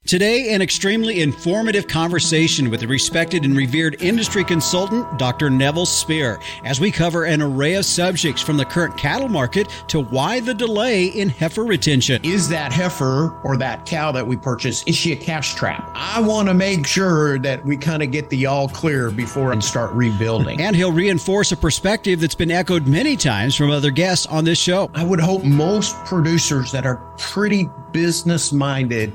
Today, an extremely informative conversation with the respected and revered industry consultant, Dr. Nevil Speer, as we cover an array of subjects from the current cattle market to why the delay in heifer retention. Is that heifer or that cow that we purchase, is she a cash trap? I want to make sure that we kind of get the all clear before and start rebuilding. And he'll reinforce a perspective that's been echoed many times from other guests on this show. I would hope most producers that are pretty business-minded,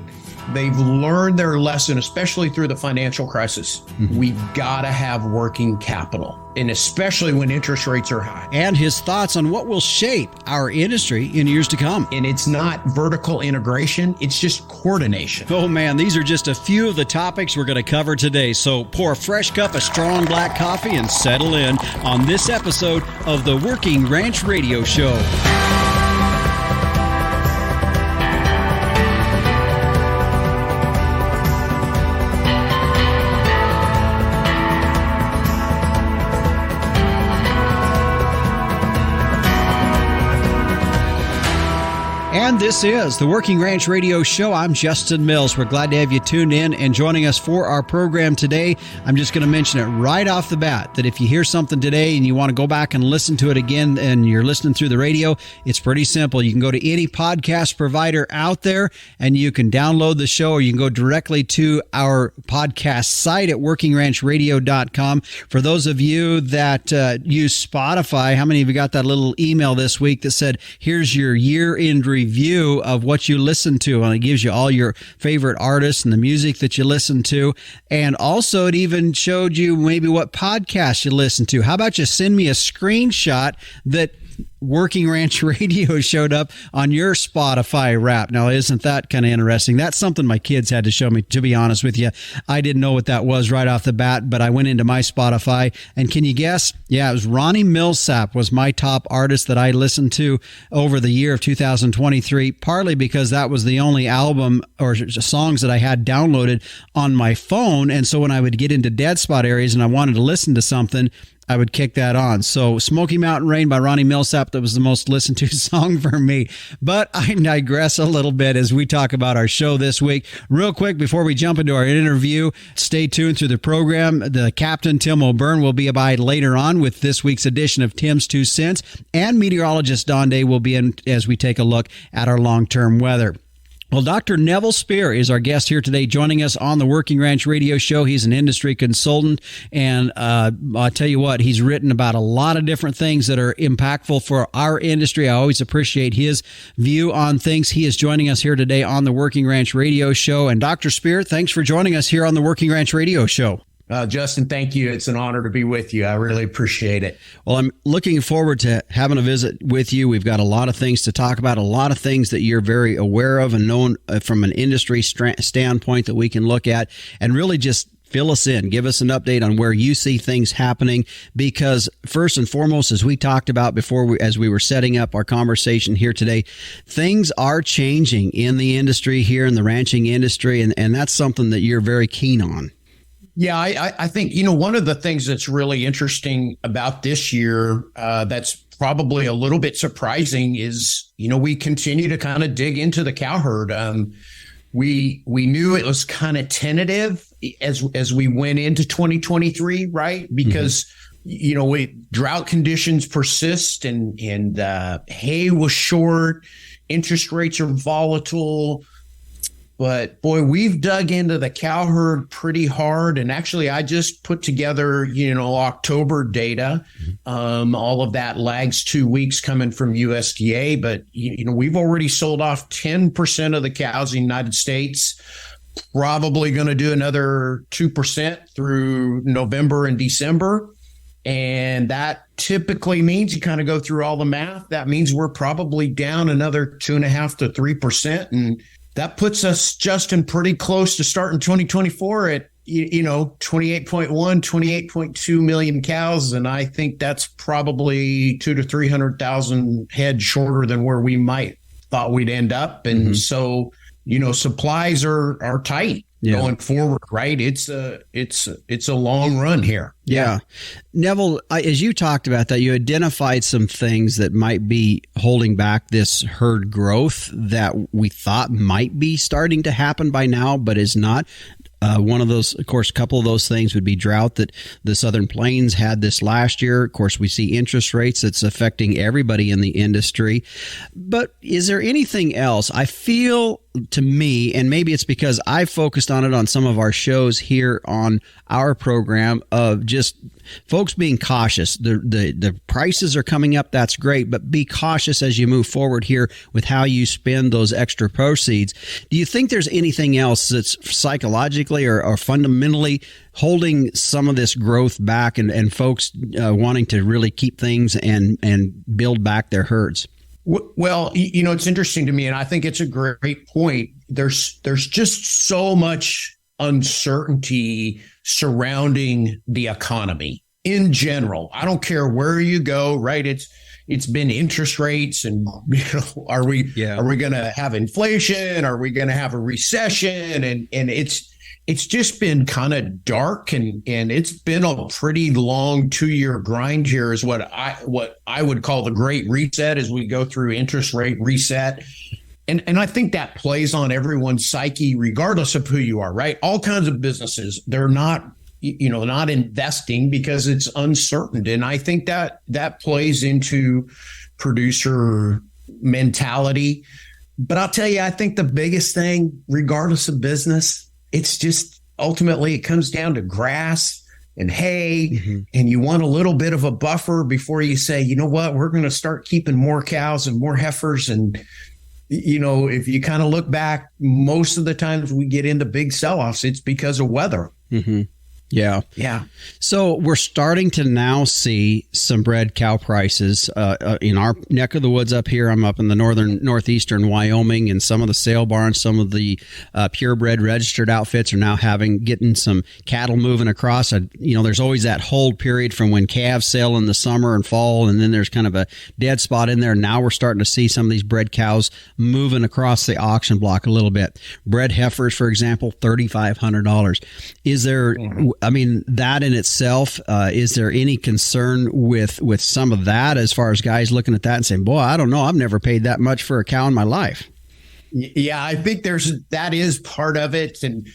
they've learned their lesson, especially through the financial crisis. We've got to have working capital, and especially when interest rates are high. And his thoughts on what will shape our industry in years to come. And it's not vertical integration, it's just coordination. Oh man, these are just a few of the topics we're going to cover today. So pour a fresh cup of strong black coffee and settle in on this episode of the Working Ranch Radio Show. And this is the Working Ranch Radio Show. I'm Justin Mills. We're glad to have you tuned in and joining us for our program today. I'm just going to mention it right off the bat that if you hear something today and you want to go back and listen to it again and you're listening through the radio, it's pretty simple. You can go to any podcast provider out there and you can download the show, or you can go directly to our podcast site at workingranchradio.com. For those of you that use Spotify, how many of you got that little email this week that said, here's your year-end review of what you listen to, and it gives you all your favorite artists and the music that you listen to, and also it even showed you maybe what podcast you listen to. How about you send me a screenshot that Working Ranch Radio showed up on your Spotify Wrap? Now, isn't that kind of interesting? That's something my kids had to show me, to be honest with you. I didn't know what that was right off the bat, but I went into my Spotify, and can you guess? Yeah, it was Ronnie Millsap was my top artist that I listened to over the year of 2023, partly because that was the only album or songs that I had downloaded on my phone, and so when I would get into dead spot areas and I wanted to listen to something, I would kick that on. So Smoky Mountain Rain by Ronnie Millsap, that was the most listened to song for me. But I digress a little bit as we talk about our show this week. Real quick, before we jump into our interview, stay tuned through the program. The Captain, Tim O'Byrne, will be by later on with this week's edition of Tim's 2 Cents. And meteorologist Don Day will be in as we take a look at our long-term weather. Well, Dr. Nevil Speer is our guest here today, joining us on the Working Ranch Radio Show. He's an industry consultant, and I'll tell you what, he's written about a lot of different things that are impactful for our industry. I always appreciate his view on things. He is joining us here today on the Working Ranch Radio Show. And Dr. Speer, thanks for joining us here on the Working Ranch Radio Show. Justin, thank you. It's an honor to be with you. I really appreciate it. Well, I'm looking forward to having a visit with you. We've got a lot of things to talk about, a lot of things that you're very aware of and known from an industry standpoint that we can look at and really just fill us in. Give us an update on where you see things happening, because first and foremost, as we talked about before, as we were setting up our conversation here today, things are changing in the industry here in the ranching industry, and that's something that you're very keen on. Yeah, I think, one of the things that's really interesting about this year that's probably a little bit surprising is, we continue to kind of dig into the cow herd. We knew it was kind of tentative as we went into 2023, right? Because, drought conditions persist and hay was short, interest rates are volatile. But boy, we've dug into the cow herd pretty hard. And actually, I just put together, October data. All of that lags 2 weeks coming from USDA. But, we've already sold off 10% of the cows in the United States. Probably going to do another 2% through November and December. And that typically means, you kind of go through all the math, that means we're probably down another 2.5% to 3%. And that puts us, Justin, pretty close to starting 2024 at, 28.1, 28.2 million cows. And I think that's probably 200,000 to 300,000 head shorter than where we might thought we'd end up. And so, supplies are tight. going forward, right? It's a long run here. Yeah. Nevil, as you talked about that, you identified some things that might be holding back this herd growth that we thought might be starting to happen by now, but is not. One of those, of course, a couple of those things would be drought that the Southern Plains had this last year. Of course, we see interest rates that's affecting everybody in the industry. But is there anything else? I feel to me, and maybe it's because I focused on it on some of our shows here on our program, of just folks being cautious. The prices are coming up. That's great, but be cautious as you move forward here with how you spend those extra proceeds. Do you think there's anything else that's psychologically or fundamentally holding some of this growth back and folks wanting to really keep things and build back their herds? Well, it's interesting to me, and I think it's a great point. There's just so much uncertainty surrounding the economy in general. I don't care where you go, right? It's been interest rates, and are we going to have inflation? Are we going to have a recession? And it's just been kind of dark, and it's been a pretty long 2-year grind here, is what I would call the great reset as we go through interest rate reset. And I think that plays on everyone's psyche, regardless of who you are, right? All kinds of businesses, they're not investing because it's uncertain. And I think that plays into producer mentality. But I'll tell you, I think the biggest thing, regardless of business, it's just ultimately it comes down to grass and hay, and you want a little bit of a buffer before you say, you know what, we're going to start keeping more cows and more heifers. And if you kind of look back, most of the times we get into big sell-offs, it's because of weather. Yeah. So we're starting to now see some bred cow prices in our neck of the woods up here. I'm up in the northeastern Wyoming, and some of the sale barns, some of the purebred registered outfits are now getting some cattle moving across. There's always that hold period from when calves sell in the summer and fall, and then there's kind of a dead spot in there. Now we're starting to see some of these bred cows moving across the auction block a little bit. Bred heifers, for example, $3,500. Is there... that in itself, is there any concern with some of that as far as guys looking at that and saying, boy, I don't know, I've never paid that much for a cow in my life? Yeah, I think that is part of it. And,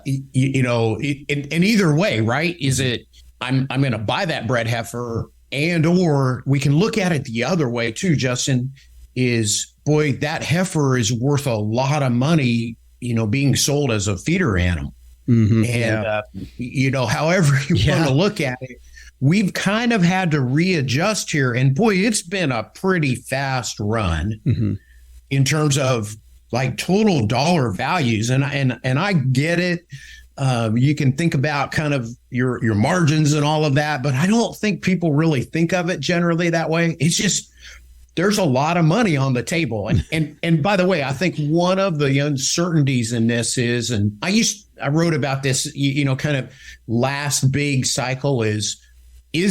in either way, right? Is it, I'm going to buy that bred heifer, or we can look at it the other way too, Justin, is, boy, that heifer is worth a lot of money, being sold as a feeder animal. However you want to look at it, we've kind of had to readjust here. And boy, it's been a pretty fast run in terms of like total dollar values. And I get it. You can think about kind of your margins and all of that, but I don't think people really think of it generally that way. It's just, there's a lot of money on the table. And by the way, I think one of the uncertainties in this is, and I wrote about this, kind of last big cycle is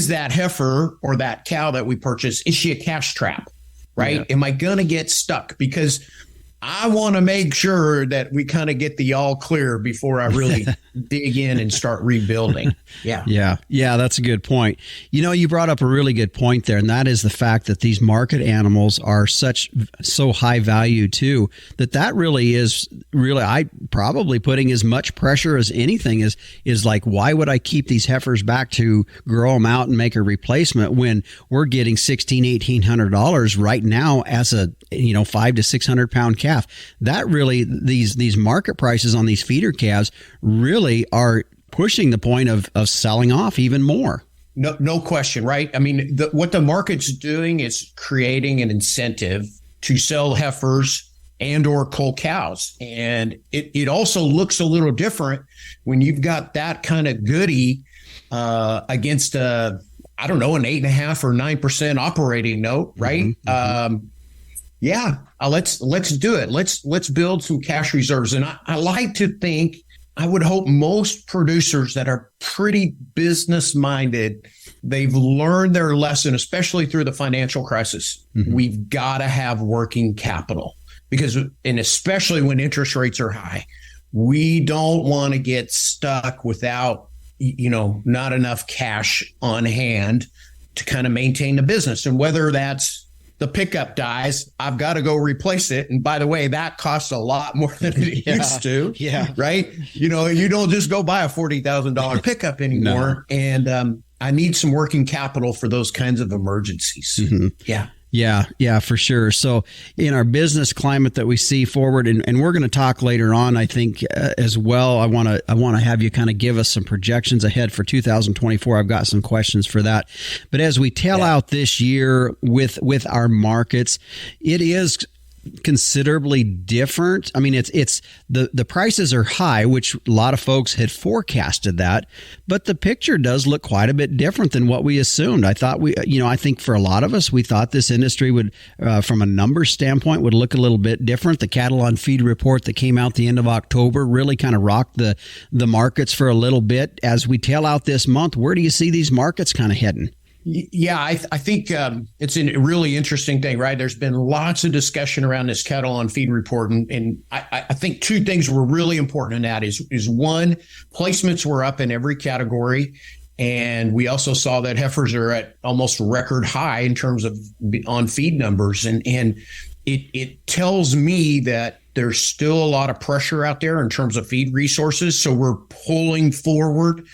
that heifer or that cow that we purchased, is she a cash trap, right? Yeah. Am I going to get stuck? Because I want to make sure that we kind of get the all clear before I really dig in and start rebuilding. Yeah, that's a good point. You brought up a really good point there, and that is the fact that these market animals are so high value too, that really is I probably putting as much pressure as anything is like, why would I keep these heifers back to grow them out and make a replacement when we're getting $1,600-$1,800 right now as a 500 to 600 pound calf? That really, these market prices on these feeder calves really are pushing the point of selling off even more. No question, right? I mean, what the market's doing is creating an incentive to sell heifers and or cull cows. And it also looks a little different when you've got that kind of goodie against an 8.5% or 9% operating note, right? Let's do it. Let's build some cash reserves. And I like to think, I would hope most producers that are pretty business minded, they've learned their lesson, especially through the financial crisis. We've got to have working capital and especially when interest rates are high, we don't want to get stuck without, not enough cash on hand to kind of maintain the business. And whether that's the pickup dies, I've got to go replace it. And by the way, that costs a lot more than it used to. Yeah. Right. You don't just go buy a $40,000 pickup anymore. No. And I need some working capital for those kinds of emergencies. Mm-hmm. Yeah. Yeah, for sure. So in our business climate that we see forward, and we're going to talk later on, I think as well, I want to have you kind of give us some projections ahead for 2024. I've got some questions for that. But as we tail out this year with our markets, it is considerably different. I mean, it's the prices are high, which a lot of folks had forecasted that, but the picture does look quite a bit different than what we assumed. I think for a lot of us, we thought this industry would, from a numbers standpoint, would look a little bit different. The cattle on feed report that came out the end of October really kind of rocked the markets for a little bit. As we tail out this month, where do you see these markets kind of heading? Yeah, I think it's a really interesting thing, right? There's been lots of discussion around this cattle on feed report. And I think two things were really important in that is one, placements were up in every category. And we also saw that heifers are at almost record high in terms of on feed numbers. And it tells me that there's still a lot of pressure out there in terms of feed resources. So we're pulling forward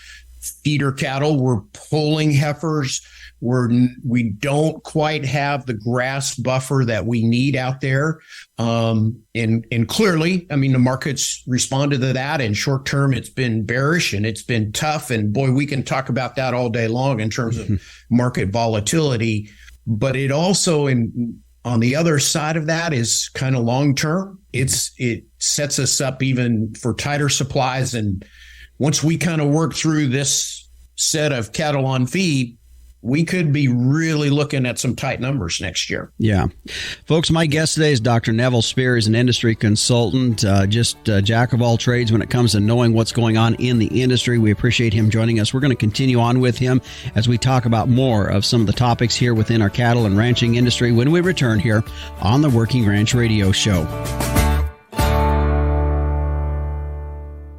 feeder cattle, we're pulling heifers. We don't quite have the grass buffer that we need out there. And clearly, I mean, the markets responded to that. In short term, it's been bearish and it's been tough. And boy, we can talk about that all day long in terms of market volatility. But it also, on the other side of that, is kind of long term. It sets us up even for tighter supplies. And once we kind of work through this set of cattle on feed, we could be really looking at some tight numbers next year. Yeah. Folks, my guest today is Dr. Nevil Speer. He's an industry consultant, just a jack of all trades when it comes to knowing what's going on in the industry. We appreciate him joining us. We're going to continue on with him as we talk about more of some of the topics here within our cattle and ranching industry when we return here on the Working Ranch Radio Show.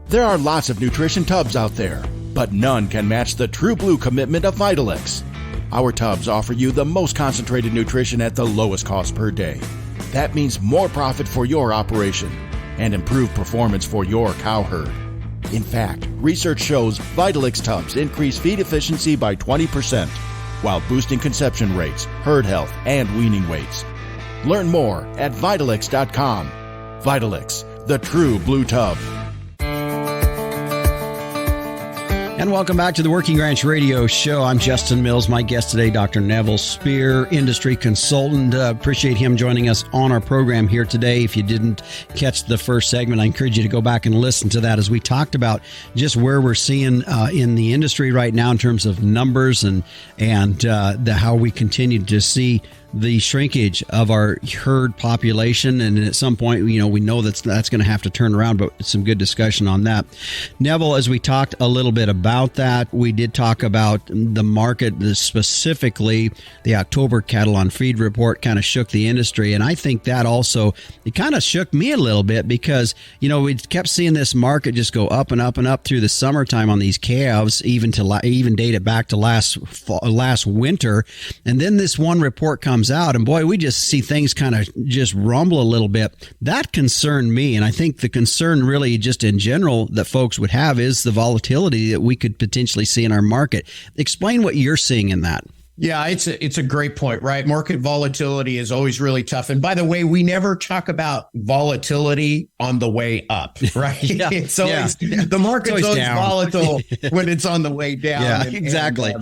There are lots of nutrition tubs out there, but none can match the True Blue commitment of Vitalix. Our tubs offer you the most concentrated nutrition at the lowest cost per day. That means more profit for your operation and improved performance for your cow herd. In fact, research shows Vitalix tubs increase feed efficiency by 20% while boosting conception rates, herd health, and weaning weights. Learn more at Vitalix.com. Vitalix, the True Blue Tub. And welcome back to the Working Ranch Radio Show. I'm Justin Mills. My guest today, Dr. Nevil Speer, industry consultant. Appreciate him joining us on our program here today. If you didn't catch the first segment, I encourage you to go back and listen to that as we talked about just where we're seeing in the industry right now in terms of numbers and how we continue to see the shrinkage of our herd population. And at some point, we know that's going to have to turn around, but it's some good discussion on that. Nevil, as we talked a little bit about that, we did talk about the market, specifically the October cattle on feed report kind of shook the industry. And I think that also, it kind of shook me a little bit because, we kept seeing this market just go up and up and up through the summertime on these calves, even date it back to last winter. And then this one report comes out, and boy, we just see things kind of just rumble a little bit. That concerned me, and I think the concern really just in general that folks would have is the volatility that we could potentially see in our market. Explain what you're seeing in that. Yeah, it's a great point, right? Market volatility is always really tough. And by the way, we never talk about volatility on the way up, right? It's always the market's always volatile when it's on the way down. Yeah, exactly.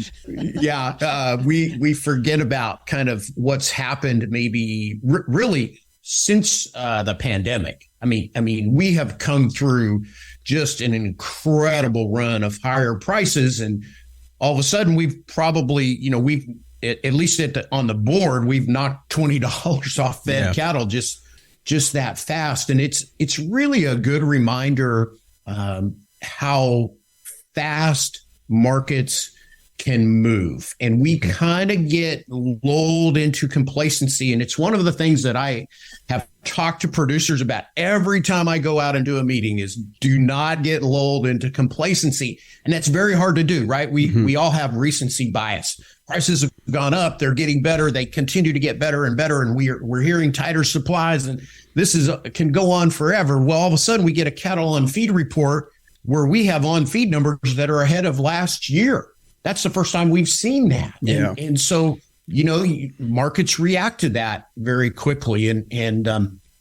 We forget about kind of what's happened maybe really since the pandemic. I mean, we have come through just an incredible run of higher prices, and all of a sudden, we've probably, we've at least on the board, we've knocked $20 off fed cattle just that fast, and it's really a good reminder how fast markets can move, and we kind of get lulled into complacency. And it's one of the things that I have talked to producers about every time I go out and do a meeting is do not get lulled into complacency. And that's very hard to do, right? We all have recency bias. Prices have gone up. They're getting better. They continue to get better and better. And we're hearing tighter supplies, and this can go on forever. Well, all of a sudden we get a cattle on feed report where we have on feed numbers that are ahead of last year. That's the first time we've seen that. Yeah. And so, markets react to that very quickly. And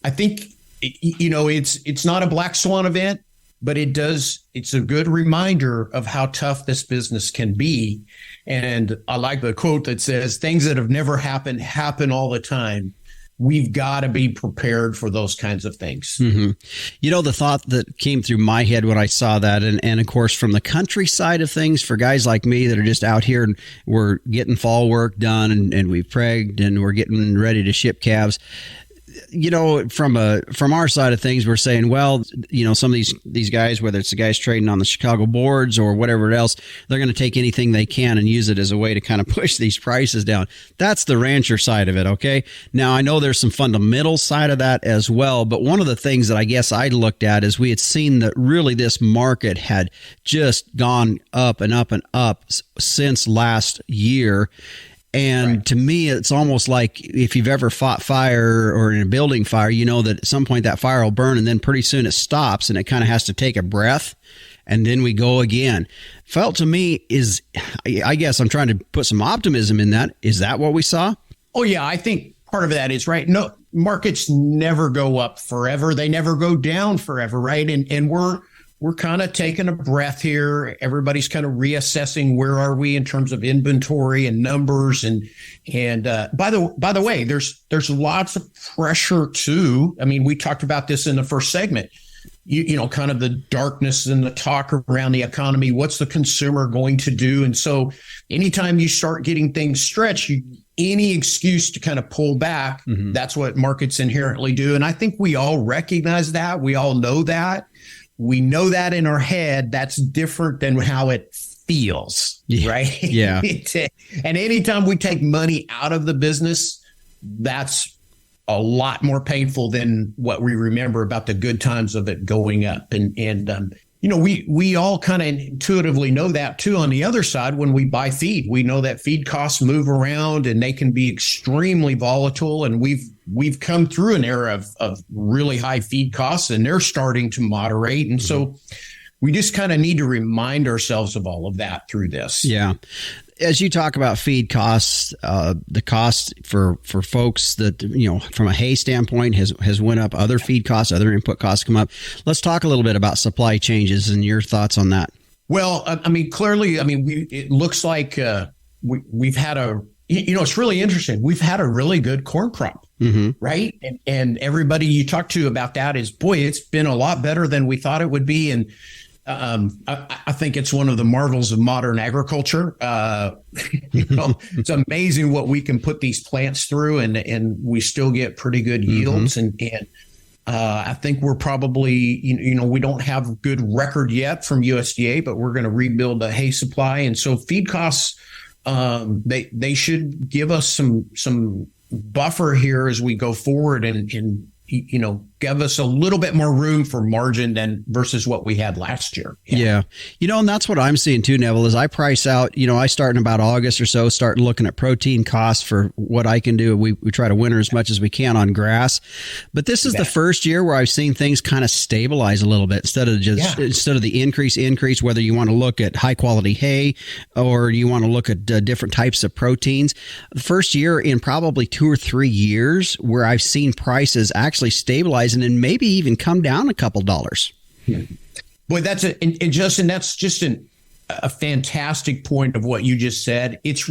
I think, it's not a black swan event, but it's a good reminder of how tough this business can be. And I like the quote that says, things that have never happened happen all the time. We've got to be prepared for those kinds of things. Mm-hmm. The thought that came through my head when I saw that, and of course, from the countryside of things, for guys like me that are just out here and we're getting fall work done and we've pregged and we're getting ready to ship calves. From our side of things, we're saying, well, some of these guys, whether it's the guys trading on the Chicago boards or whatever else, they're going to take anything they can and use it as a way to kind of push these prices down. That's the rancher side of it. Okay. Now I know there's some fundamental side of that as well, but one of the things that I guess I looked at is we had seen that really this market had just gone up and up and up since last year. And to me, it's almost like if you've ever fought fire or in a building fire, that at some point that fire will burn and then pretty soon it stops and it kind of has to take a breath and then we go again. Felt to me I guess I'm trying to put some optimism in that. Is that what we saw? Oh, yeah. I think part of that is right. No, markets never go up forever. They never go down forever. Right. And we're kind of taking a breath here. Everybody's kind of reassessing where are we in terms of inventory and numbers. And by the way, there's lots of pressure too. I mean, we talked about this in the first segment. Kind of the darkness and the talk around the economy. What's the consumer going to do? And so, anytime you start getting things stretched, any excuse to kind of pull back. Mm-hmm. That's what markets inherently do. And I think we all recognize that. We all know that. We know that in our head. That's different than how it feels, right? Yeah. And anytime we take money out of the business, that's a lot more painful than what we remember about the good times of it going up. And we all kind of intuitively know that too. On the other side, when we buy feed, we know that feed costs move around and they can be extremely volatile. And we've come through an era of really high feed costs and they're starting to moderate. And so we just kind of need to remind ourselves of all of that through this. Yeah. As you talk about feed costs, the cost for folks that, from a hay standpoint has went up, other feed costs, other input costs come up. Let's talk a little bit about supply changes and your thoughts on that. Well, clearly, it looks like we've had it's really interesting. We've had a really good corn crop, right? And everybody you talk to about that is, boy, it's been a lot better than we thought it would be. And I think it's one of the marvels of modern agriculture. It's amazing what we can put these plants through and we still get pretty good yields. And I think we're probably, we don't have a good record yet from USDA, but we're going to rebuild the hay supply. And so feed costs, they should give us some buffer here as we go forward and give us a little bit more room for margin than versus what we had last year. Yeah. And that's what I'm seeing too, Neville, is I price out, I start in about August or so, start looking at protein costs for what I can do. We try to winter as much as we can on grass, but this is the first year where I've seen things kind of stabilize a little bit instead of the increase, whether you want to look at high quality hay or you want to look at different types of proteins. The first year in probably 2 or 3 years where I've seen prices actually stabilize and then maybe even come down a couple dollars. Boy, and Justin, that's just a fantastic point of what you just said. It's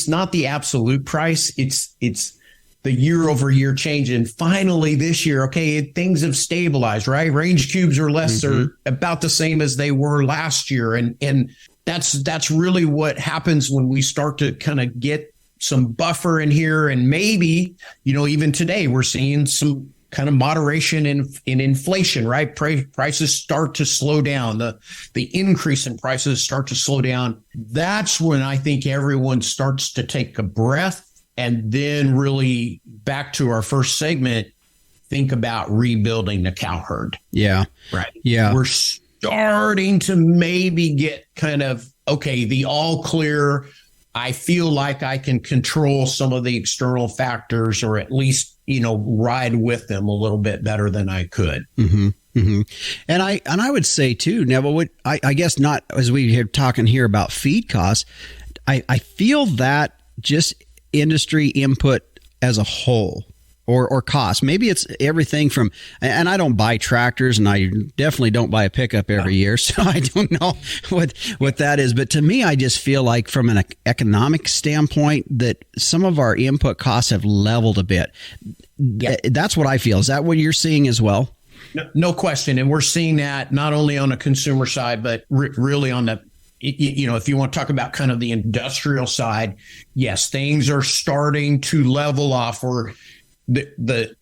not the absolute price. It's the year over year change. And finally this year, things have stabilized, right? Range cubes or less are about the same as they were last year. And that's really what happens when we start to kind of get some buffer in here. And maybe, even today we're seeing some kind of moderation in inflation, right? Prices start to slow down. The increase in prices start to slow down. That's when I think everyone starts to take a breath, and then really back to our first segment, think about rebuilding the cow herd. Yeah. Right. Yeah. We're starting to maybe get kind of, okay, the all clear. I feel like I can control some of the external factors, or at least, ride with them a little bit better than I could. Mm-hmm. Mm-hmm. And I would say too, Neville, I guess not as we are talking here about feed costs, I feel that just industry input as a whole, or cost. Maybe it's everything from, and I don't buy tractors, and I definitely don't buy a pickup every year, so I don't know what that is. But to me, I just feel like from an economic standpoint that some of our input costs have leveled a bit. Yeah. That's what I feel. Is that what you're seeing as well? No question. And we're seeing that not only on the consumer side, but really on the, if you want to talk about kind of the industrial side, yes, things are starting to level off, or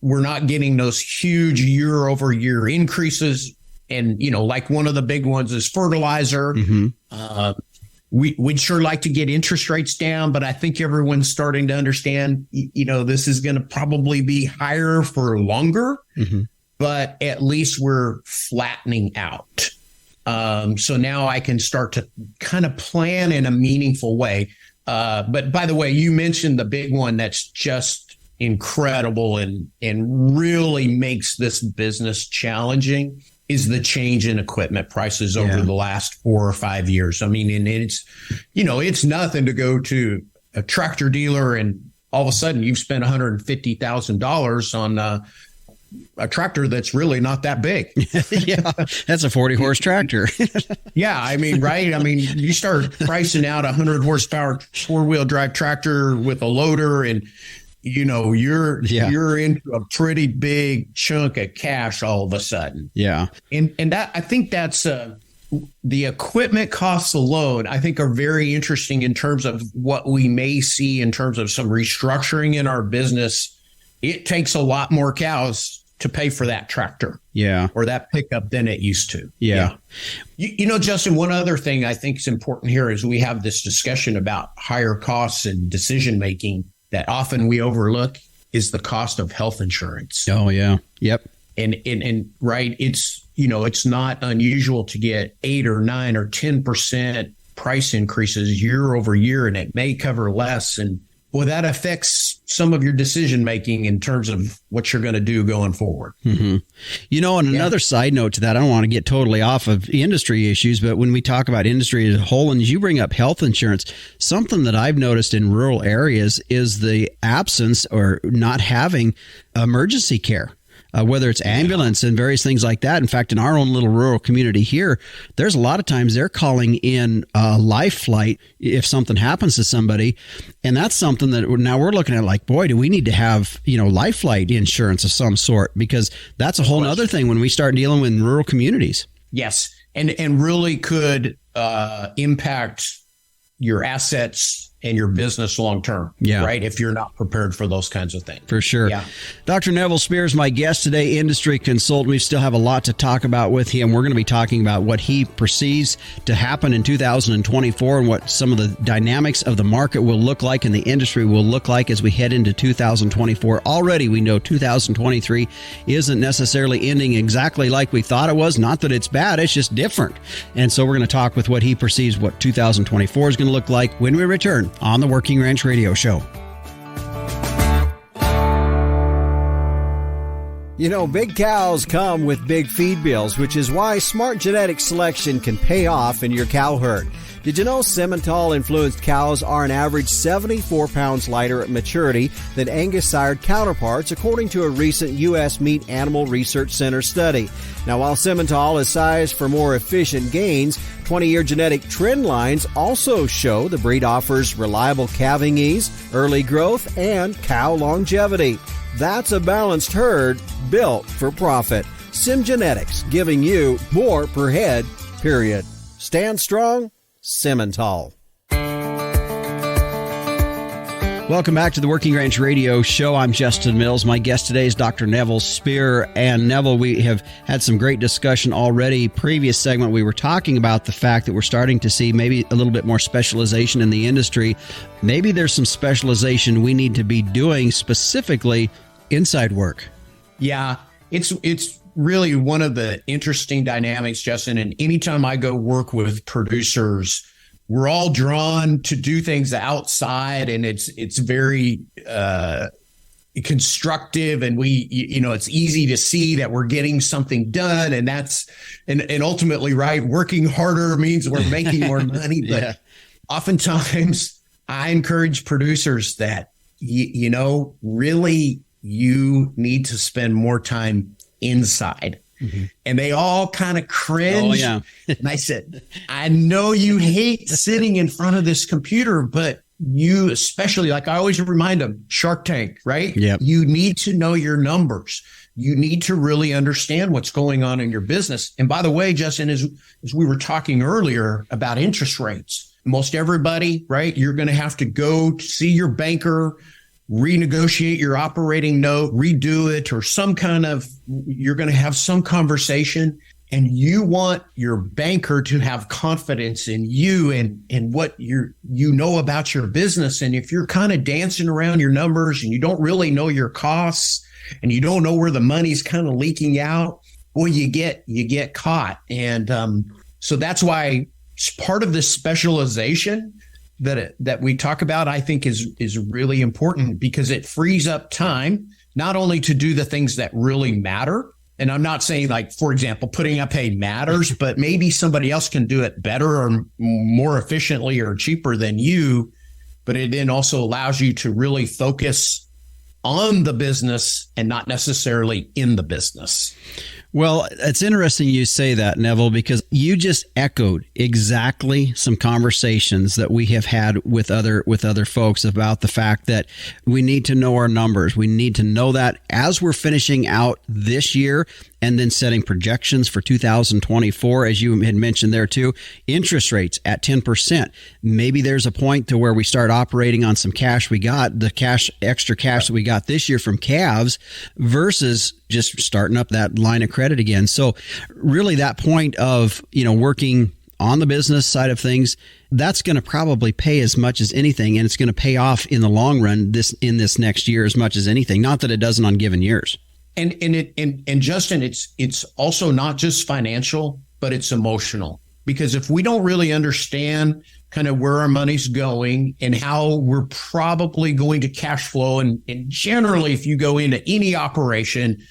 we're not getting those huge year over year increases. And, like one of the big ones is fertilizer. Mm-hmm. We'd sure like to get interest rates down, but I think everyone's starting to understand, this is going to probably be higher for longer, mm-hmm. but at least we're flattening out. So now I can start to kind of plan in a meaningful way. But by the way, you mentioned the big one that's just incredible and really makes this business challenging is the change in equipment prices over the last 4 or 5 years. I mean, and it's nothing to go to a tractor dealer and all of a sudden you've spent $150,000 on a tractor that's really not that big. Yeah, that's a 40-horse tractor. Yeah, I mean, right? I mean, you start pricing out a 100-horsepower four-wheel drive tractor with a loader, and you're into a pretty big chunk of cash all of a sudden. Yeah, and that, I think that's the equipment costs alone, I think, are very interesting in terms of what we may see in terms of some restructuring in our business. It takes a lot more cows to pay for that tractor, or that pickup than it used to. Yeah. Justin, one other thing I think is important here is we have this discussion about higher costs and decision making that often we overlook is the cost of health insurance. Oh, yeah. Yep. And right, it's not unusual to get 8 or 9 or 10% price increases year over year, and it may cover less. And well, that affects some of your decision making in terms of what you're going to do going forward. Mm-hmm. And another side note to that, I don't want to get totally off of industry issues, but when we talk about industry as a whole, and as you bring up health insurance, something that I've noticed in rural areas is the absence or not having emergency care. Whether it's ambulance and various things like that. In fact, in our own little rural community here, there's a lot of times they're calling in life flight if something happens to somebody. And that's something that now we're looking at like, boy, do we need to have, life flight insurance of some sort, because that's a whole other thing when we start dealing with rural communities. Yes. And really could impact your assets and your business long term, right? If you're not prepared for those kinds of things. For sure. Yeah. Dr. Nevil Speer is my guest today, industry consultant. We still have a lot to talk about with him. We're going to be talking about what he perceives to happen in 2024 and what some of the dynamics of the market will look like and the industry will look like as we head into 2024. Already we know 2023 isn't necessarily ending exactly like we thought it was. Not that it's bad, it's just different. And so we're going to talk with what he perceives what 2024 is going to look like when we return on the Working Ranch Radio Show. Big cows come with big feed bills, which is why smart genetic selection can pay off in your cow herd. Did you know Simmental-influenced cows are an average 74 pounds lighter at maturity than Angus-sired counterparts, according to a recent U.S. Meat Animal Research Center study? Now, while Simmental is sized for more efficient gains, 20-year genetic trend lines also show the breed offers reliable calving ease, early growth, and cow longevity. That's a balanced herd built for profit. SimGenetics, giving you more per head, period. Stand strong, Simmental. Welcome back to the Working Ranch Radio Show. I'm Justin Mills. My guest today is Dr. Nevil Speer. And Nevil, we have had some great discussion already. Previous segment, we were talking about the fact that we're starting to see maybe a little bit more specialization in the industry. Maybe there's some specialization we need to be doing, specifically inside work. Yeah, it's really one of the interesting dynamics, Justin. And anytime I go work with producers, we're all drawn to do things outside, and it's very constructive, and it's easy to see that we're getting something done, and that's and ultimately, right, working harder means we're making more money. But Yeah. Oftentimes, I encourage producers that really you need to spend more time inside. Mm-hmm. And they all kind of cringe. Oh, yeah. And I said, I know you hate sitting in front of this computer, but you especially, like I always remind them, Shark Tank, right? Yep. You need to know your numbers. You need to really understand what's going on in your business. And by the way, Justin, as we were talking earlier about interest rates, most everybody, right? You're going to have to go see your banker, renegotiate your operating note, redo it, or you're going to have some conversation, and you want your banker to have confidence in you and what you know about your business. And if you're kind of dancing around your numbers and you don't really know your costs and you don't know where the money's kind of leaking out, boy, you get caught. And so that's why part of this specialization that we talk about, I think is really important, because it frees up time, not only to do the things that really matter. And I'm not saying, like, for example, putting up hay matters, but maybe somebody else can do it better or more efficiently or cheaper than you. But it then also allows you to really focus on the business and not necessarily in the business. Well, it's interesting you say that, Nevil, because you just echoed exactly some conversations that we have had with other folks about the fact that we need to know our numbers. We need to know that as we're finishing out this year and then setting projections for 2024, as you had mentioned there too. Interest rates at 10%. Maybe there's a point to where we start operating on some cash we got, extra cash that we got this year from calves, versus just starting up that line of credit again. So really that point of, working on the business side of things, that's going to probably pay as much as anything, and it's going to pay off in the long run in this next year as much as anything. Not that it doesn't on given years. And Justin, it's also not just financial, but it's emotional. Because if we don't really understand kind of where our money's going and how we're probably going to cash flow, and generally, if you go into any operation,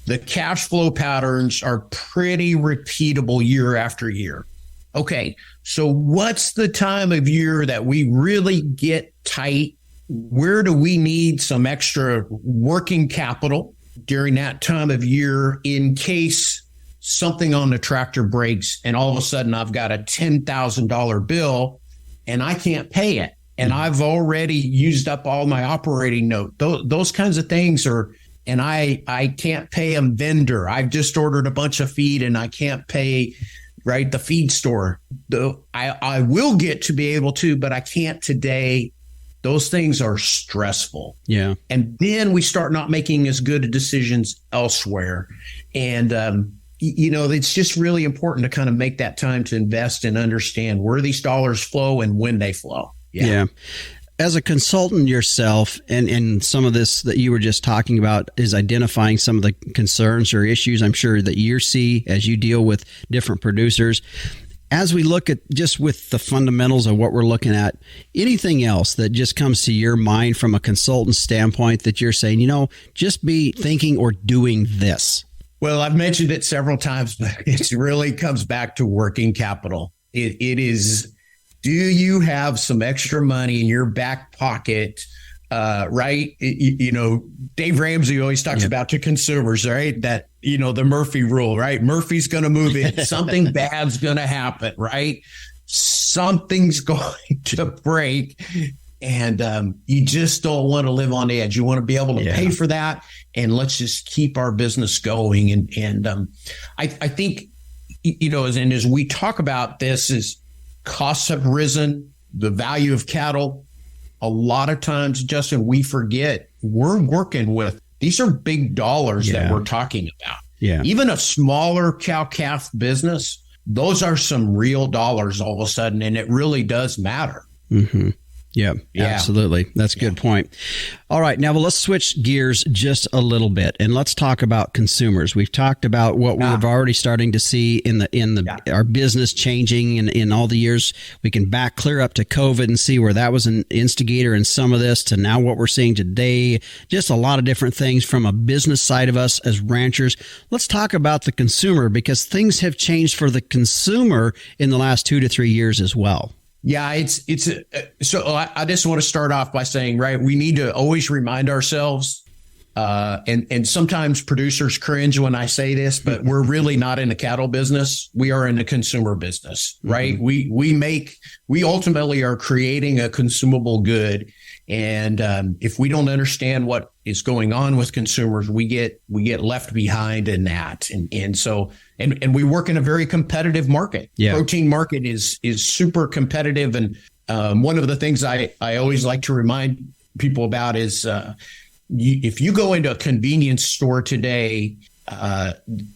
the cash flow patterns are pretty repeatable year after year. Okay, so what's the time of year that we really get tight? Where do we need some extra working capital during that time of year in case something on the tractor breaks and all of a sudden I've got a $10,000 bill and I can't pay it, and I've already used up all my operating note? Those kinds of things are, and I can't pay a vendor. I've just ordered a bunch of feed and I can't pay, right, the feed store. I will get to be able to, but I can't today. Those things are stressful. Yeah. And then we start not making as good decisions elsewhere. And, it's just really important to kind of make that time to invest and understand where these dollars flow and when they flow. Yeah. As a consultant yourself, and some of this that you were just talking about is identifying some of the concerns or issues I'm sure that you see as you deal with different producers. As we look at just with the fundamentals of what we're looking at, anything else that just comes to your mind from a consultant standpoint that you're saying, just be thinking or doing this? Well, I've mentioned it several times, but it really comes back to working capital. It is, do you have some extra money in your back pocket? Right. Dave Ramsey always talks about to consumers, right? That, the Murphy rule, right? Murphy's going to move in. Something bad's going to happen, right? Something's going to break. And you just don't want to live on edge. You want to be able to pay for that. And let's just keep our business going. And I think, as we talk about this, is costs have risen, the value of cattle a lot of times, Justin, we forget we're working with, these are big dollars that we're talking about. Yeah. Even a smaller cow-calf business, those are some real dollars all of a sudden, and it really does matter. Mm-hmm. Yeah, absolutely. That's a good point. All right. Now, let's switch gears just a little bit and let's talk about consumers. We've talked about what we've already starting to see in our business changing in all the years. We can back clear up to COVID and see where that was an instigator in some of this to now what we're seeing today. Just a lot of different things from a business side of us as ranchers. Let's talk about the consumer because things have changed for the consumer in the last 2 to 3 years as well. Yeah, so I just want to start off by saying, right, we need to always remind ourselves, and sometimes producers cringe when I say this, but we're really not in the cattle business. We are in the consumer business, right? Mm-hmm. We ultimately are creating a consumable good. And if we don't understand what is going on with consumers, we get left behind in that. And so we work in a very competitive market. Yeah. Protein market is super competitive. And one of the things I always like to remind people about is if you go into a convenience store today,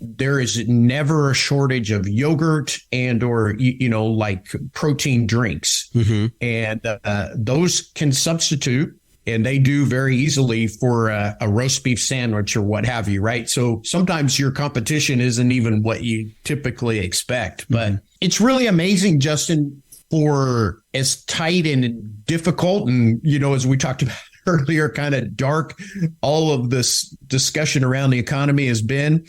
there is never a shortage of yogurt or like protein drinks. Mm-hmm. And those can substitute, and they do very easily for a roast beef sandwich or what have you, right? So sometimes your competition isn't even what you typically expect. Mm-hmm. But it's really amazing, Justin, for as tight and difficult and, as we talked about earlier, kind of dark, all of this discussion around the economy has been,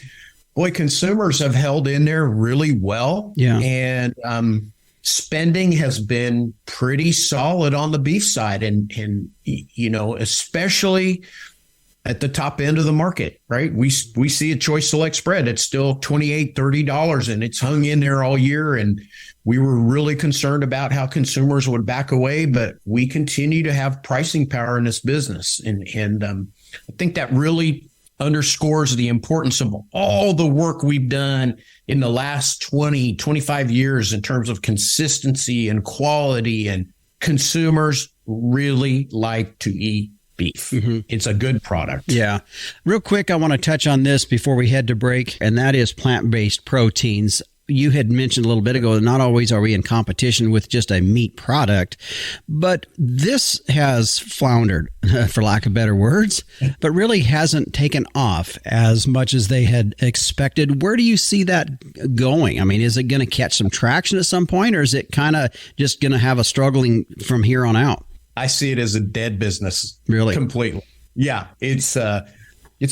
boy, consumers have held in there really well. Yeah. And spending has been pretty solid on the beef side and especially at the top end of the market, right? We see a choice select spread. It's still $28, $30 and it's hung in there all year. And we were really concerned about how consumers would back away, but we continue to have pricing power in this business. And I think that really underscores the importance of all the work we've done in the last 20, 25 years in terms of consistency and quality, and consumers really like to eat beef. Mm-hmm. It's a good product. Yeah. Real quick, I want to touch on this before we head to break, and that is plant-based proteins. You had mentioned a little bit ago that not always are we in competition with just a meat product, but this has floundered, for lack of better words, but really hasn't taken off as much as they had expected. Where do you see that going? I mean, is it going to catch some traction at some point, or is it kind of just going to have a struggling from here on out? I see it as a dead business. Really? Completely. Yeah. It's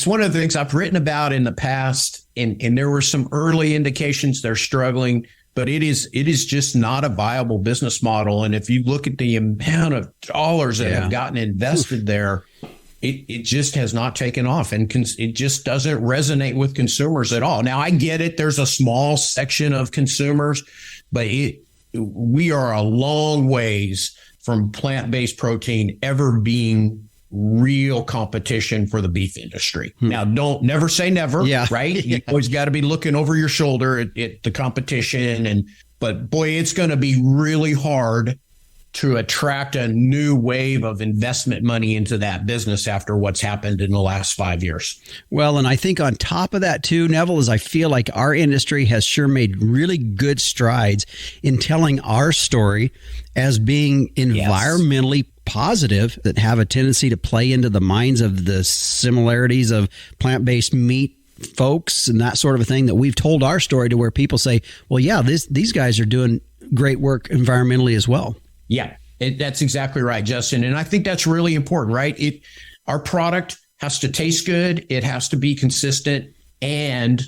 one of the things I've written about in the past, and there were some early indications they're struggling, but it is just not a viable business model. And if you look at the amount of dollars that have gotten invested there, it just has not taken off, and it just doesn't resonate with consumers at all. Now, I get it. There's a small section of consumers, but we are a long ways from plant-based protein ever being real competition for the beef industry. Now, never say never, right? You always got to be looking over your shoulder at the competition. But boy, it's going to be really hard to attract a new wave of investment money into that business after what's happened in the last 5 years. Well, and I think on top of that too, Nevil, is I feel like our industry has sure made really good strides in telling our story as being environmentally positive, that have a tendency to play into the minds of the similarities of plant-based meat folks and that sort of a thing, that we've told our story to where people say, well, yeah, these guys are doing great work environmentally as well. Yeah, that's exactly right, Justin. And I think that's really important, right? Our product has to taste good. It has to be consistent, and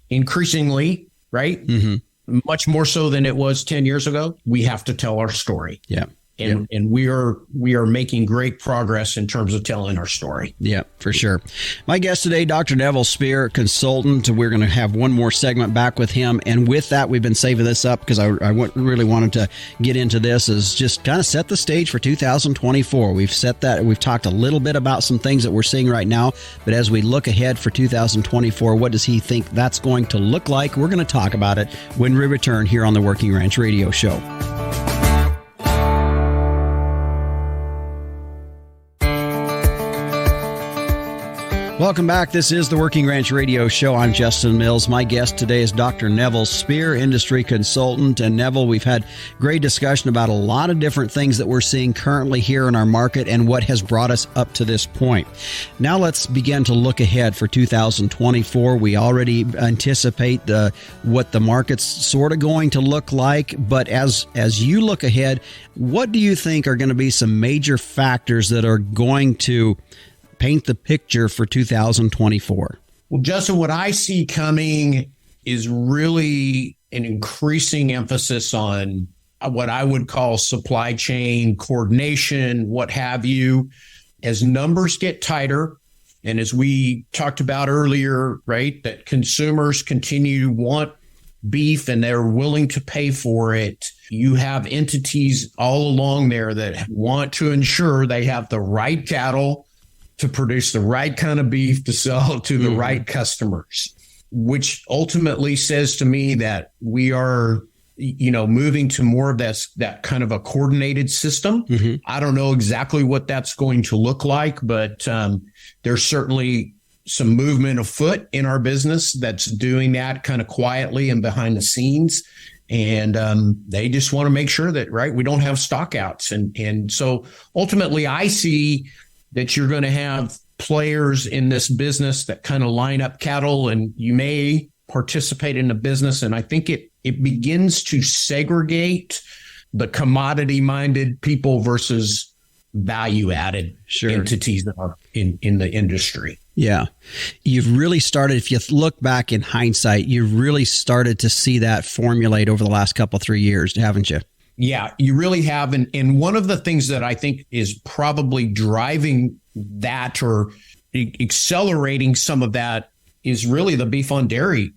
increasingly, right? Mm-hmm. Much more so than it was 10 years ago, we have to tell our story. Yeah. And we are making great progress in terms of telling our story. Yeah, for sure. My guest today, Dr. Nevil Speer, consultant. We're going to have one more segment back with him. And with that, we've been saving this up because I really wanted to get into this, is just kind of set the stage for 2024. We've set that. We've talked a little bit about some things that we're seeing right now. But as we look ahead for 2024, what does he think that's going to look like? We're going to talk about it when we return here on the Working Ranch Radio Show. Welcome back. This is the Working Ranch Radio Show. I'm Justin Mills. My guest today is Dr. Nevil Speer, industry consultant. And Nevil, we've had great discussion about a lot of different things that we're seeing currently here in our market and what has brought us up to this point. Now let's begin to look ahead for 2024. We already anticipate what the market's sort of going to look like. But as you look ahead, what do you think are going to be some major factors that are going to paint the picture for 2024? Well, Justin, what I see coming is really an increasing emphasis on what I would call supply chain coordination, what have you. As numbers get tighter, and as we talked about earlier, right, that consumers continue to want beef and they're willing to pay for it. You have entities all along there that want to ensure they have the right cattle to produce the right kind of beef to sell to the right customers, which ultimately says to me that we are, moving to more of that kind of a coordinated system. I don't know exactly what that's going to look like, but there's certainly some movement afoot in our business that's doing that kind of quietly and behind the scenes. And they just want to make sure that, right, we don't have stockouts. And so ultimately I see that you're going to have players in this business that kind of line up cattle, and you may participate in the business. And I think it begins to segregate the commodity-minded people versus value-added entities that are in the industry. Yeah. You've really started, if you look back in hindsight, you've really started to see that formulate over the last couple, 3 years, haven't you? Yeah, you really have. And one of the things that I think is probably driving that or accelerating some of that is really the beef on dairy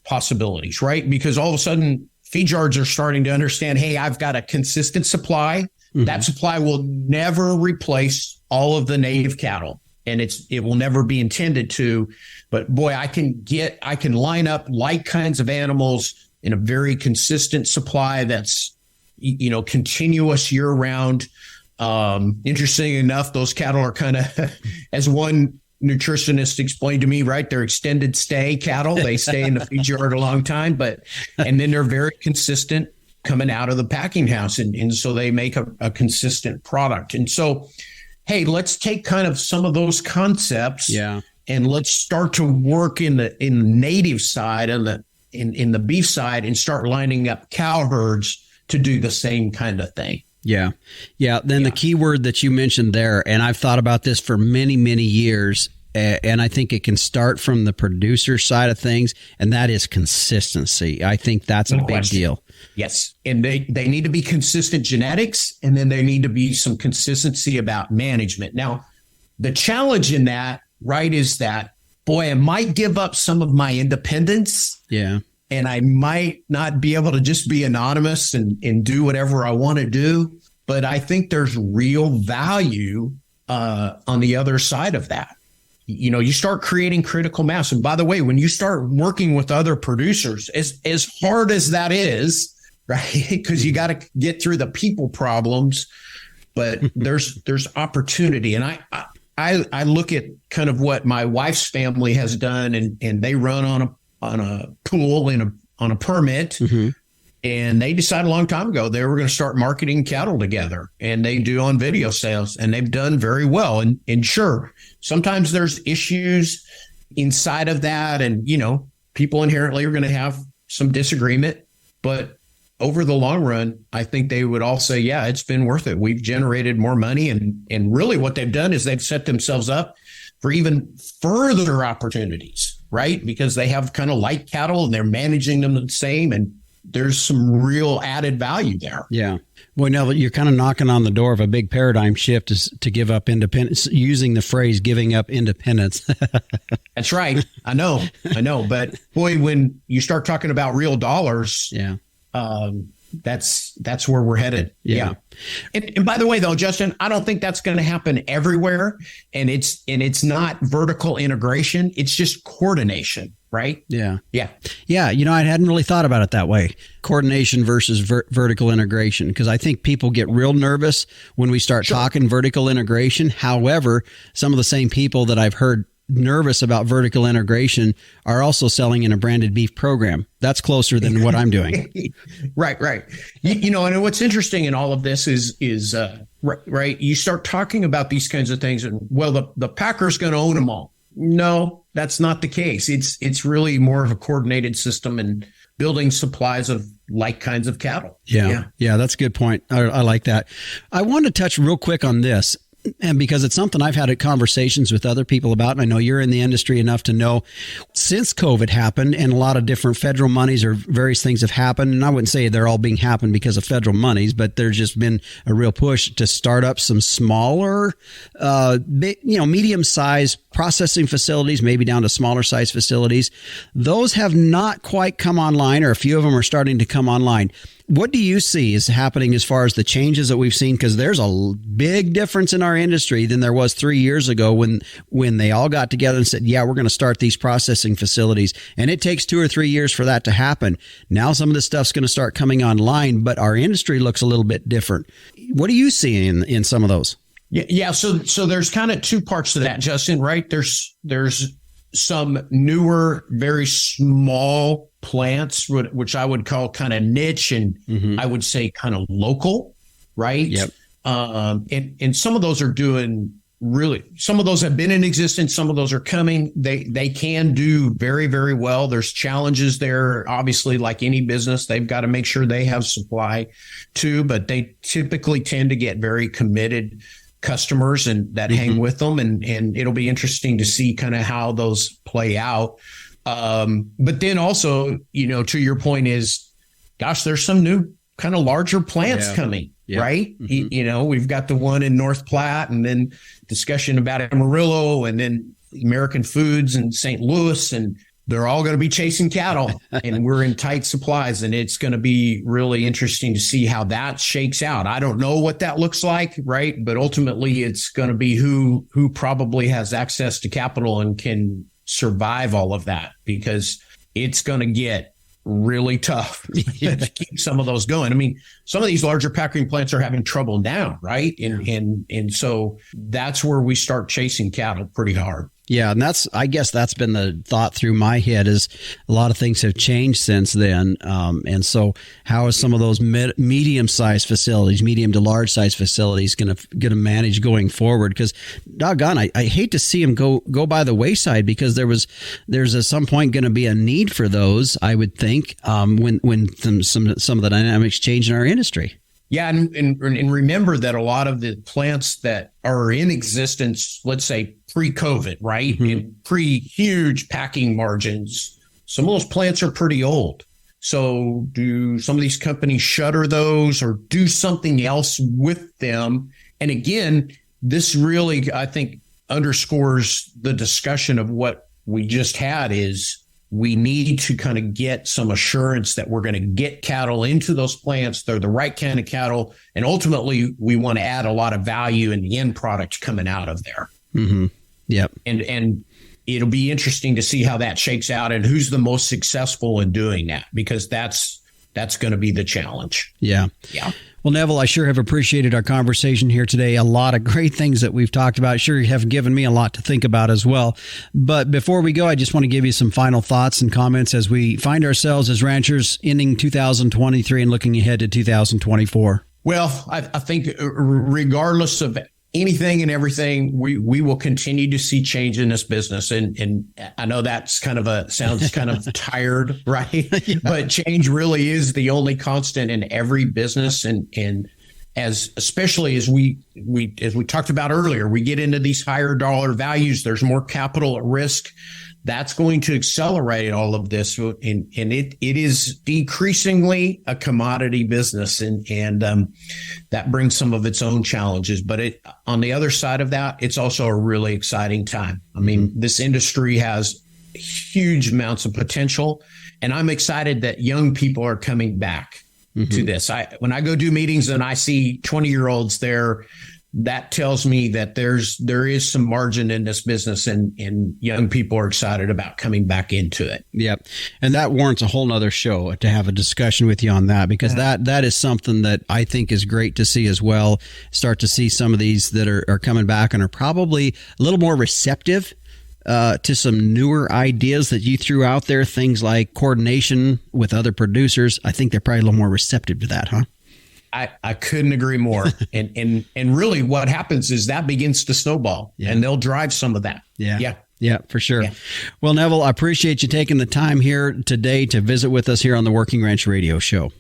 possibilities, right? Because all of a sudden feed yards are starting to understand, hey, I've got a consistent supply. That supply will never replace all of the native cattle, and it will never be intended to. But boy, I can line up like kinds of animals in a very consistent supply that's, continuous year round. Interesting enough, those cattle are kind of, as one nutritionist explained to me, right, they're extended stay cattle. They stay in the feed yard a long time, and then they're very consistent coming out of the packing house. And so they make a consistent product. And so, hey, let's take kind of some of those concepts and let's start to work in the native side and in the beef side and start lining up cow herds to do the same kind of thing. Yeah. Then the key word that you mentioned there, and I've thought about this for many, many years, and I think it can start from the producer side of things, and that is consistency. I think that's a big deal. Yes. And they need to be consistent genetics, and then there need to be some consistency about management. Now, the challenge in that, right, is that, boy, I might give up some of my independence. Yeah. And I might not be able to just be anonymous and do whatever I want to do. But I think there's real value on the other side of that. You start creating critical mass. And by the way, when you start working with other producers, as hard as that is, right, because you got to get through the people problems, but there's opportunity. And I look at kind of what my wife's family has done, and they run on a pool on a permit. And they decided a long time ago they were going to start marketing cattle together, and they do on video sales, and they've done very well. And sure, sometimes there's issues inside of that, and people inherently are going to have some disagreement, but over the long run, I think they would all say, yeah, it's been worth it. We've generated more money. And really what they've done is they've set themselves up for even further opportunities, right? Because they have kind of light cattle and they're managing them the same. And there's some real added value there. Yeah. Boy, Nevil, you're kind of knocking on the door of a big paradigm shift is to give up independence, using the phrase giving up independence. That's right. I know. But boy, when you start talking about real dollars, that's where we're headed. Yeah. And by the way, though, Justin, I don't think that's going to happen everywhere. And it's not vertical integration. It's just coordination, right? Yeah. Yeah. Yeah. I hadn't really thought about it that way. Coordination versus vertical integration. Because I think people get real nervous when we start talking vertical integration. However, some of the same people that I've heard nervous about vertical integration are also selling in a branded beef program. That's closer than what I'm doing. Right. And what's interesting in all of this is right. You start talking about these kinds of things and, well, the packer's going to own them all. No, that's not the case. It's really more of a coordinated system and building supplies of like kinds of cattle. Yeah, that's a good point. I like that. I want to touch real quick on this. And because it's something I've had conversations with other people about, and I know you're in the industry enough to know, since COVID happened and a lot of different federal monies or various things have happened, and I wouldn't say they're all being happened because of federal monies, but there's just been a real push to start up some smaller, medium-sized processing facilities, maybe down to smaller size facilities. Those have not quite come online, or a few of them are starting to come online. What do you see is happening as far as the changes that we've seen? Because there's a big difference in our industry than there was 3 years ago when they all got together and said, yeah, we're going to start these processing facilities. And it takes 2 or 3 years for that to happen. Now some of this stuff's going to start coming online, but our industry looks a little bit different. What do you see in some of those? Yeah. So there's kind of two parts to that, Justin, right? There's some newer, very small plants, which I would call kind of niche and I would say kind of local, right? Yep. And some of those are doing really, some of those have been in existence. Some of those are coming. They can do very, very well. There's challenges there. Obviously, like any business, they've got to make sure they have supply too, but they typically tend to get very committed customers and that hang with them. And it'll be interesting to see kind of how those play out. But then also, to your point is, gosh, there's some new kind of larger plants coming, right? We've got the one in North Platte and then discussion about Amarillo and then American Foods in St. Louis, and they're all going to be chasing cattle and we're in tight supplies, and it's going to be really interesting to see how that shakes out. I don't know what that looks like, right? But ultimately it's going to be who probably has access to capital and can survive all of that, because it's going to get really tough to keep some of those going. I mean, some of these larger packing plants are having trouble now, right? And so that's where we start chasing cattle pretty hard. Yeah, and I guess that's been the thought through my head, is a lot of things have changed since then. And so how is some of those medium-sized facilities, medium to large-sized facilities going to manage going forward? Because doggone, I hate to see them go by the wayside, because there's at some point going to be a need for those, I would think, when some of the dynamics change in our industry. Yeah, and remember that a lot of the plants that are in existence, let's say pre-COVID, right, and pre-huge packing margins, some of those plants are pretty old. So do some of these companies shutter those or do something else with them? And again, this really, I think, underscores the discussion of what we just had, is we need to kind of get some assurance that we're going to get cattle into those plants. They're the right kind of cattle. And ultimately, we want to add a lot of value in the end product coming out of there. Mm-hmm. Yep. And it'll be interesting to see how that shakes out and who's the most successful in doing that, because that's going to be the challenge. Yeah. Yeah. Well, Nevil, I sure have appreciated our conversation here today. A lot of great things that we've talked about. Sure have given me a lot to think about as well. But before we go, I just want to give you some final thoughts and comments as we find ourselves as ranchers ending 2023 and looking ahead to 2024. Well, I think regardless of anything and everything, we will continue to see change in this business. And I know that's sounds kind of tired, right? Yeah. But change really is the only constant in every business. And especially as we talked about earlier, we get into these higher dollar values, there's more capital at risk. That's going to accelerate all of this. And it is decreasingly a commodity business. And that brings some of its own challenges. But on the other side of that, it's also a really exciting time. I mean, this industry has huge amounts of potential. And I'm excited that young people are coming back to this. When I go do meetings and I see 20-year-olds there, that tells me that there is some margin in this business, and young people are excited about coming back into it. Yep. And that warrants a whole nother show to have a discussion with you on that, because that is something that I think is great to see as well. Start to see some of these that are coming back and are probably a little more receptive to some newer ideas that you threw out there, things like coordination with other producers. I think they're probably a little more receptive to that, huh? I couldn't agree more. and really what happens is that begins to snowball, and they'll drive some of that. Yeah, for sure. Yeah. Well, Nevil, I appreciate you taking the time here today to visit with us here on the Working Ranch Radio Show.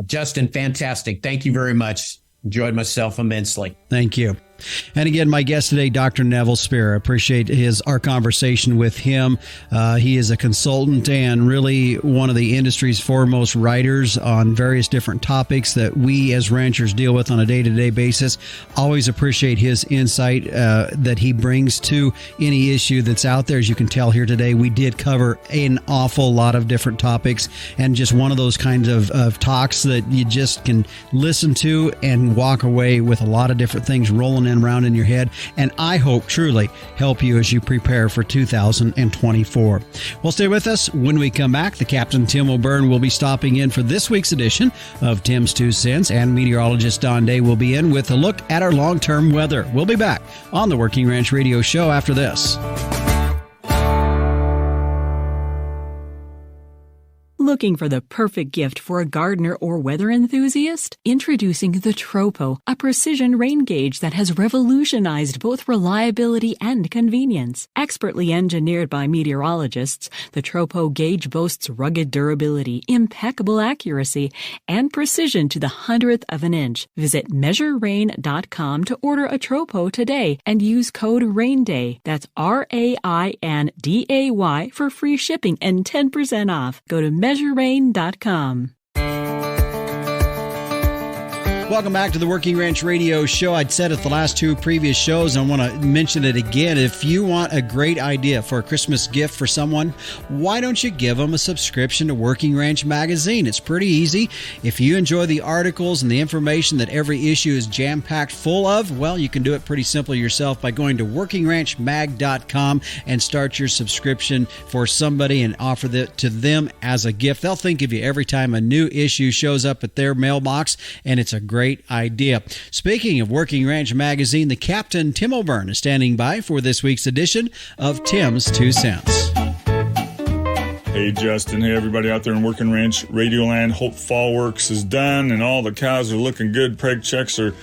Justin, fantastic. Thank you very much. Enjoyed myself immensely. Thank you. And again, my guest today, Dr. Nevil Speer. I appreciate our conversation with him. He is a consultant and really one of the industry's foremost writers on various different topics that we as ranchers deal with on a day-to-day basis. Always appreciate his insight that he brings to any issue that's out there. As you can tell here today, we did cover an awful lot of different topics, and just one of those kinds of talks that you just can listen to and walk away with a lot of different things rolling around in your head, and I hope truly help you as you prepare for 2024. Well, stay with us. When we come back, the Captain Tim O'Byrne will be stopping in for this week's edition of Tim's 2 Cents, and meteorologist Don Day will be in with a look at our long-term weather. We'll be back on the Working Ranch Radio Show after this. Looking for the perfect gift for a gardener or weather enthusiast? Introducing the Tropo, a precision rain gauge that has revolutionized both reliability and convenience. Expertly engineered by meteorologists, the Tropo gauge boasts rugged durability, impeccable accuracy, and precision to the 100th of an inch. Visit measurerain.com to order a Tropo today and use code RAINDAY. That's RAINDAY for free shipping and 10% off. Go to measurerain.com. Welcome back to the Working Ranch Radio Show. I'd said it the last two previous shows. I want to mention it again. If you want a great idea for a Christmas gift for someone, why don't you give them a subscription to Working Ranch Magazine? It's pretty easy. If you enjoy the articles and the information that every issue is jam-packed full of, well, you can do it pretty simple yourself by going to workingranchmag.com and start your subscription for somebody and offer that to them as a gift. They'll think of you every time a new issue shows up at their mailbox, and it's a great idea. Speaking of Working Ranch Magazine, the Captain Tim O'Byrne is standing by for this week's edition of Tim's 2 Cents. Hey, Justin. Hey, everybody out there in Working Ranch Radio Land. Hope fall works is done and all the cows are looking good. Preg checks are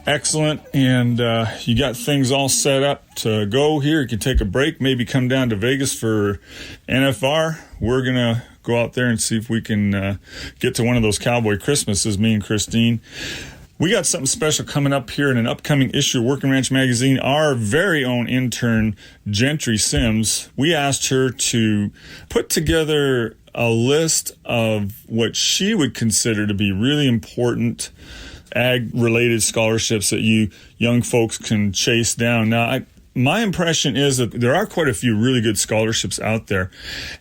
excellent, and you got things all set up to go here. You can take a break, maybe come down to Vegas for NFR. We're going to go out there and see if we can get to one of those cowboy Christmases, me and Christine. We got something special coming up here in an upcoming issue of Working Ranch Magazine. Our very own intern, Gentry Sims, we asked her to put together a list of what she would consider to be really important ag-related scholarships that you young folks can chase down. Now, my impression is that there are quite a few really good scholarships out there.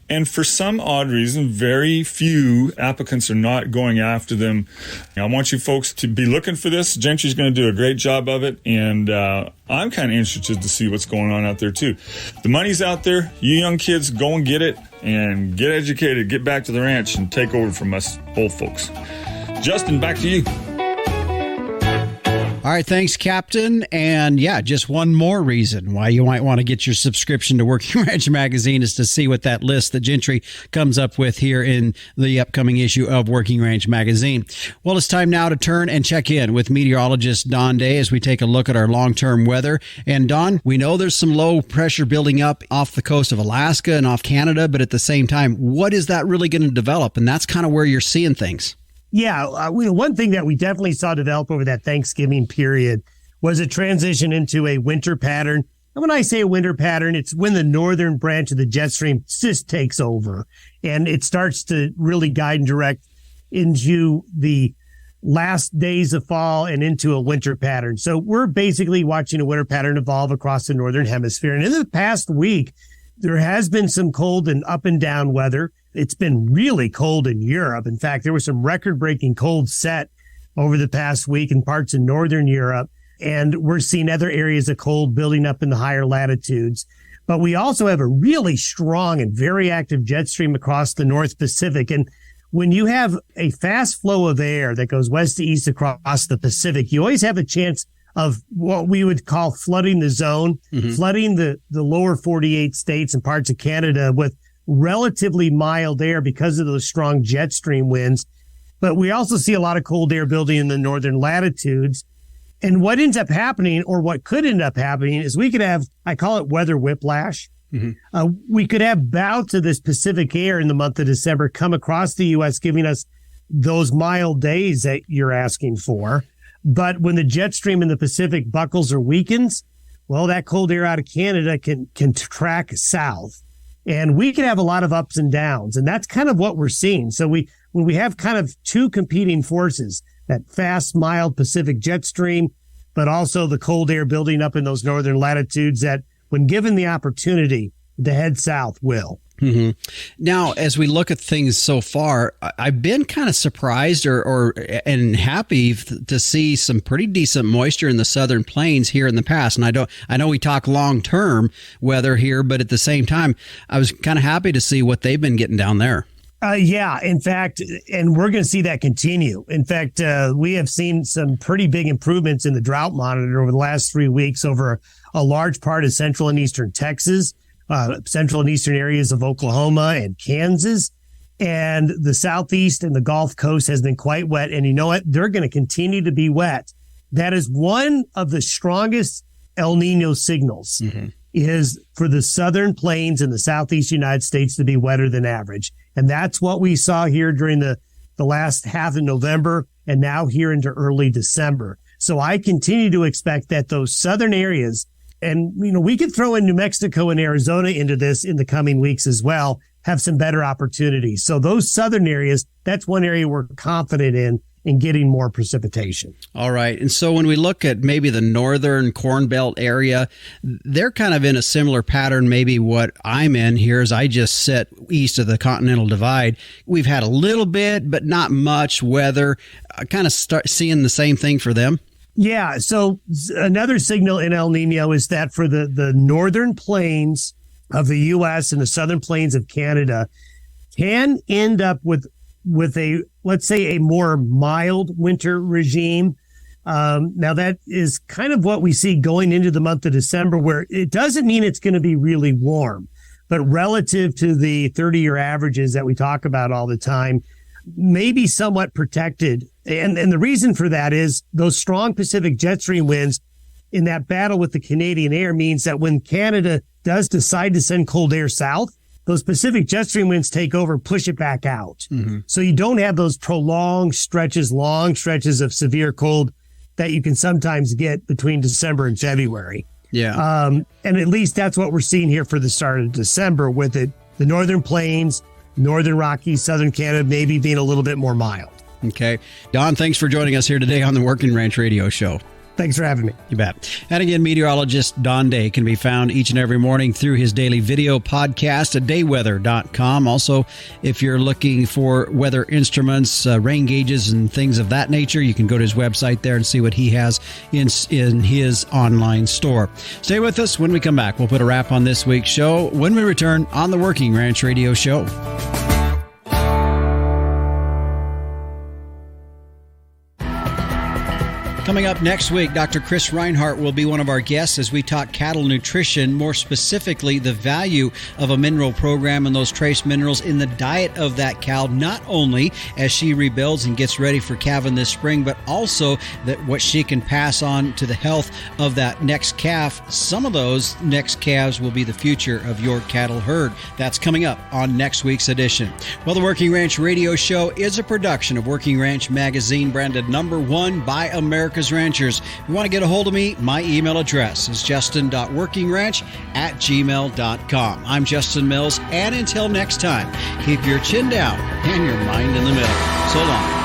And for some odd reason, very few applicants are not going after them. I want you folks to be looking for this. Gentry's going to do a great job of it. And I'm kind of interested to see what's going on out there, too. The money's out there. You young kids, go and get it and get educated. Get back to the ranch and take over from us old folks. Justin, back to you. All right, thanks, Captain. And yeah, just one more reason why you might want to get your subscription to Working Ranch Magazine is to see what that list that Gentry comes up with here in the upcoming issue of Working Ranch Magazine. Well, it's time now to turn and check in with meteorologist Don Day as we take a look at our long-term weather. And Don, we know there's some low pressure building up off the coast of Alaska and off Canada, but at the same time, what is that really going to develop? And that's kind of where you're seeing things. Yeah, one thing that we definitely saw develop over that Thanksgiving period was a transition into a winter pattern. And when I say a winter pattern, it's when the northern branch of the jet stream just takes over and it starts to really guide and direct into the last days of fall and into a winter pattern. So we're basically watching a winter pattern evolve across the northern hemisphere. And in the past week, there has been some cold and up and down weather. It's been really cold in Europe. In fact, there was some record-breaking cold set over the past week in parts of northern Europe. and we're seeing other areas of cold building up in the higher latitudes. But we also have a really strong and very active jet stream across the North Pacific. And when you have a fast flow of air that goes west to east across the Pacific, you always have a chance of what we would call flooding the zone, flooding the lower 48 states and parts of Canada with relatively mild air because of those strong jet stream winds. But we also see a lot of cold air building in the northern latitudes. And what ends up happening, or what could end up happening, is we could have, I call it weather whiplash. We could have bouts of this Pacific air in the month of December come across the U.S., giving us those mild days that you're asking for. But when the jet stream in the Pacific buckles or weakens, well, that cold air out of Canada can track south. And we can have a lot of ups and downs. And that's kind of what we're seeing. So when we have kind of two competing forces, that fast, mild Pacific jet stream, but also the cold air building up in those northern latitudes that, when given the opportunity to head south, will. Now, as we look at things so far, I've been kind of surprised and happy to see some pretty decent moisture in the southern plains here in the past. And I know we talk long-term weather here, but at the same time, I was kind of happy to see what they've been getting down there. Yeah, in fact, and we're going to see that continue. In fact, we have seen some pretty big improvements in the drought monitor over the last 3 weeks over a large part of central and eastern Texas, central and eastern areas of Oklahoma and Kansas, and the southeast and the Gulf Coast has been quite wet. And you know what? They're going to continue to be wet. That is one of the strongest El Nino signals, is for the southern plains in the southeast United States to be wetter than average. And that's what we saw here during the last half of November and now here into early December. So I continue to expect that those southern areas, and we could throw in New Mexico and Arizona into this in the coming weeks as well, have some better opportunities. So those southern areas, that's one area we're confident in getting more precipitation. All right. And so when we look at maybe the northern Corn Belt area, they're kind of in a similar pattern, maybe what I'm in here as I just sit east of the Continental Divide. We've had a little bit, but not much weather. I kind of start seeing the same thing for them. Yeah. So another signal in El Nino is that for the northern plains of the U.S. and the southern plains of Canada can end up with a, let's say, a more mild winter regime. Now, that is kind of what we see going into the month of December, where it doesn't mean it's going to be really warm, but relative to the 30-year averages that we talk about all the time, maybe somewhat protected. And the reason for that is those strong Pacific jet stream winds in that battle with the Canadian air means that when Canada does decide to send cold air south, those Pacific jet stream winds take over, push it back out. So you don't have those prolonged stretches, long stretches of severe cold that you can sometimes get between December and February. Yeah. And at least that's what we're seeing here for the start of December with it. The northern plains, northern Rockies, southern Canada, maybe being a little bit more mild. Okay. Don, thanks for joining us here today on the Working Ranch Radio Show. Thanks for having me. You bet. And again, meteorologist Don Day can be found each and every morning through his daily video podcast at dayweather.com. Also, if you're looking for weather instruments, rain gauges, and things of that nature, you can go to his website there and see what he has in his online store. Stay with us. When we come back, we'll put a wrap on this week's show when we return on the Working Ranch Radio Show. Coming up next week, Dr. Chris Reinhardt will be one of our guests as we talk cattle nutrition, more specifically the value of a mineral program and those trace minerals in the diet of that cow, not only as she rebuilds and gets ready for calving this spring, but also that what she can pass on to the health of that next calf. Some of those next calves will be the future of your cattle herd. That's coming up on next week's edition. Well, the Working Ranch Radio Show is a production of Working Ranch Magazine, branded #1 by America's Ranchers. If you want to get a hold of me, my email address is justin.workingranch@gmail.com. I'm Justin Mills, and until next time, keep your chin down and your mind in the middle. So long.